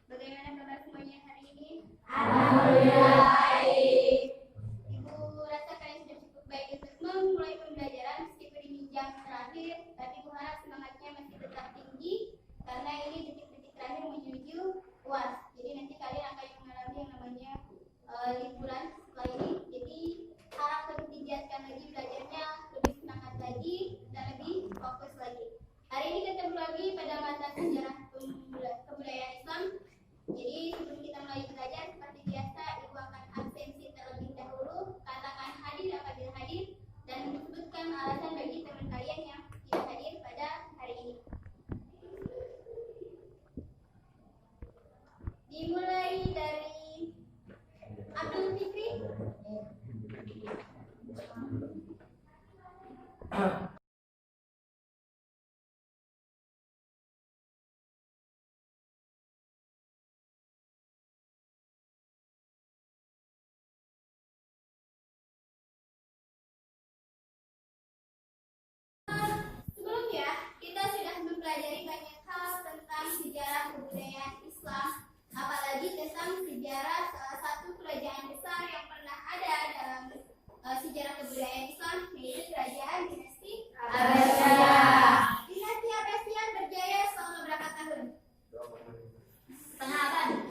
Bagaimana kabar semuanya hari ini? Alhamdulillah baik. Ibu rasa kalian sudah cukup baik untuk memulai pembelajaran meskipun ini jam terakhir, tapi Ibu harap semangatnya masih tetap tinggi karena ini detik-detik terakhir menuju UAS. Jadi nanti kalian akan mengalami yang namanya liburan setelah ini. Jadi harap lebih digiatkan lagi belajarnya, lebih semangat lagi dan lebih fokus lagi. Hari ini ketemu lagi pada mata sejarah kebudayaan Islam. Jadi sebelum kita mulai belajar, seperti biasa Ibu akan absensi terlebih dahulu, katakan hadir apabila hadir, dan menyebutkan alasan bagi teman kalian yang tidak hadir pada hari ini. Dimulai dari Abdul Fikri. Sebelumnya, kita sudah mempelajari banyak hal tentang sejarah kebudayaan Islam, apalagi tentang sejarah salah satu kerajaan besar yang pernah ada dalam sejarah kebudayaan Islam, yaitu kerajaan dinasti Abbasiyah. Dinasti Abbasiyah berjaya selama berapa tahun? Setengah abad.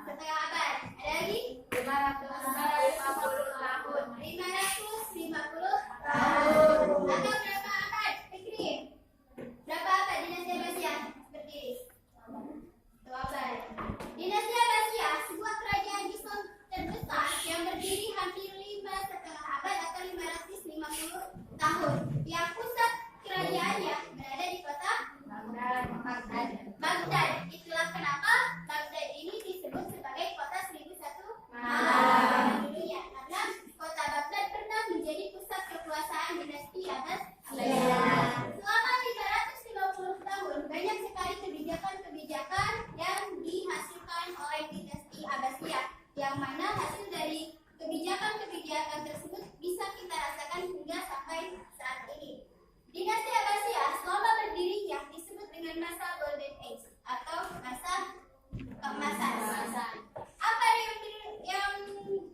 Setengah abad. Ada lagi? 550 tahun. 550 Tahun. Atau berapa abad? Fikri. Berapa abad dinasti Abbasiyah berdiri? 2 abad. Dinasti Abbasiyah sebuah kerajaan Islam terbesar yang berdiri hampir 5,5 abad atau 550 tahun. Yang pusat kerajaannya berada di kota Baghdad. Itulah kenapa Baghdad ini disebut sebagai kota 1001 malam dulunya, karena kota Baghdad pernah menjadi pusat kekuasaan dinasti Abbasiyah. Selama 550 tahun, banyak sekali kebijakan-kebijakan yang dihasilkan oleh dinasti Abbasiyah, yang mana hasil dari kebijakan-kebijakan tersebut bisa kita rasakan hingga sampai saat ini. Dinasti Abbasiyah selama berdirinya disebut dengan masa Golden Age atau masa keemasan. Apa yang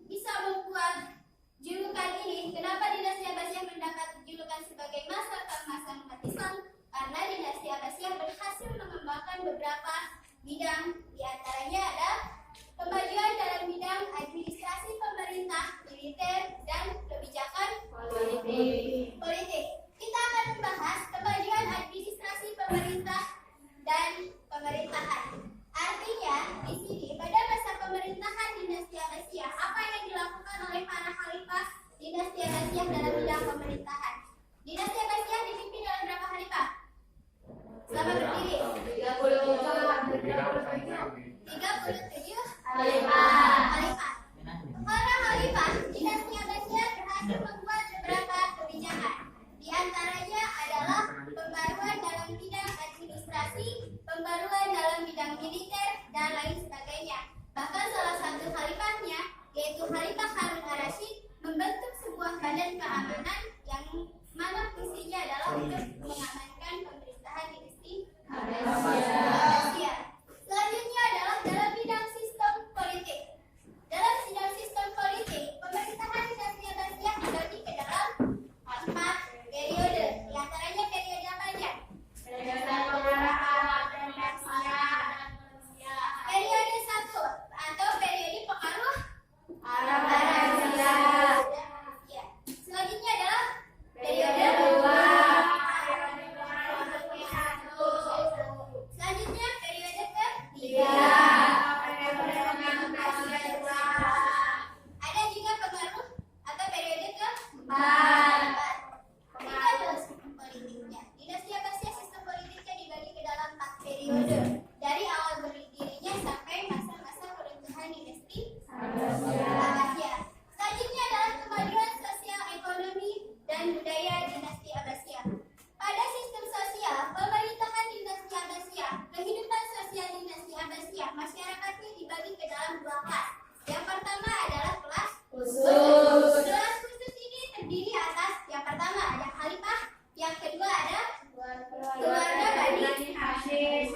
bisa membuat julukan ini? Kenapa dinasti Abbasiyah mendapat julukan sebagai masa keemasan umat Islam? Karena dinasti Abbasiyah berhasil mengembangkan beberapa bidang, diantaranya ada kemajuan dalam bidang administrasi pemerintah, militer, dan kebijakan politik. Kita akan membahas kemajuan administrasi pemerintah dan pemerintahan. Artinya, di sini pada masa pemerintahan dinasti Abbasiyah, apa yang dilakukan oleh para khalifah dinasti Abbasiyah dalam bidang pemerintahan? Dinasti Abbasiyah dipimpin oleh berapa khalifah? Selama berdiri 37 khalifah. Para khalifah dinasti Abbasiyah berhasil membuat beberapa kebijakan. Di antaranya adalah pembaruan dalam bidang administrasi, pembaruan dalam bidang militer, dan lain sebagainya. Bahkan salah satu khalifahnya, yaitu Khalifah Harun ar-Rasyid, membentuk sebuah badan keamanan yang mana fungsinya adalah untuk mengamankan pemerintahan dinasti Abbasiyah. Selanjutnya adalah dalam bidang sistem politik. Dalam bidang sistem politik, pemerintahan dinasti Abbasiyah dibagi ke dalam 4 periode. Di antaranya periode apa aja? Periode 1 atau periode pengaruh Abbasiyah. Ya. Selanjutnya adalah periode 2. Selanjutnya periode ketiga. Ada juga pengaruh atau periode keempat. Ini adalah sistem politiknya. Dinasti Abbasiyah sistem politiknya dibagi ke dalam 4 periode. Dari awal berdirinya sampai masa-masa peruntukan dinasti Abbasiyah. Selanjutnya adalah kemajuan sosial, ekonomi, dan budaya dinasti Abbasiyah. Pada sistem sosial, pemerintahan dinasti Abbasiyah, kehidupan sosial dinasti Abbasiyah, masyarakatnya dibagi ke dalam 2 kelas. Yang pertama adalah kelas khusus. Kelas khusus ini terdiri atas yang pertama ada khalifah, yang kedua ada keluarga Bani Hashim.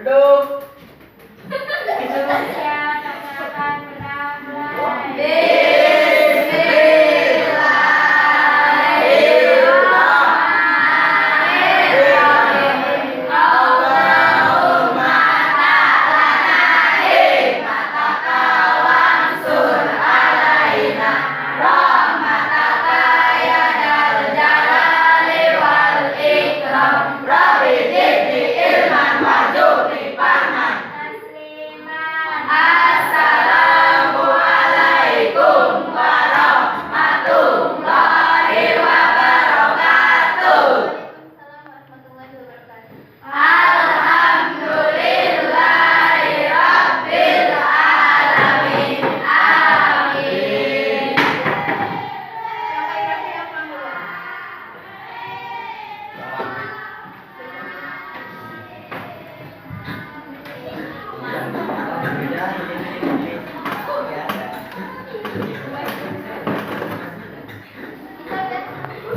Duduk.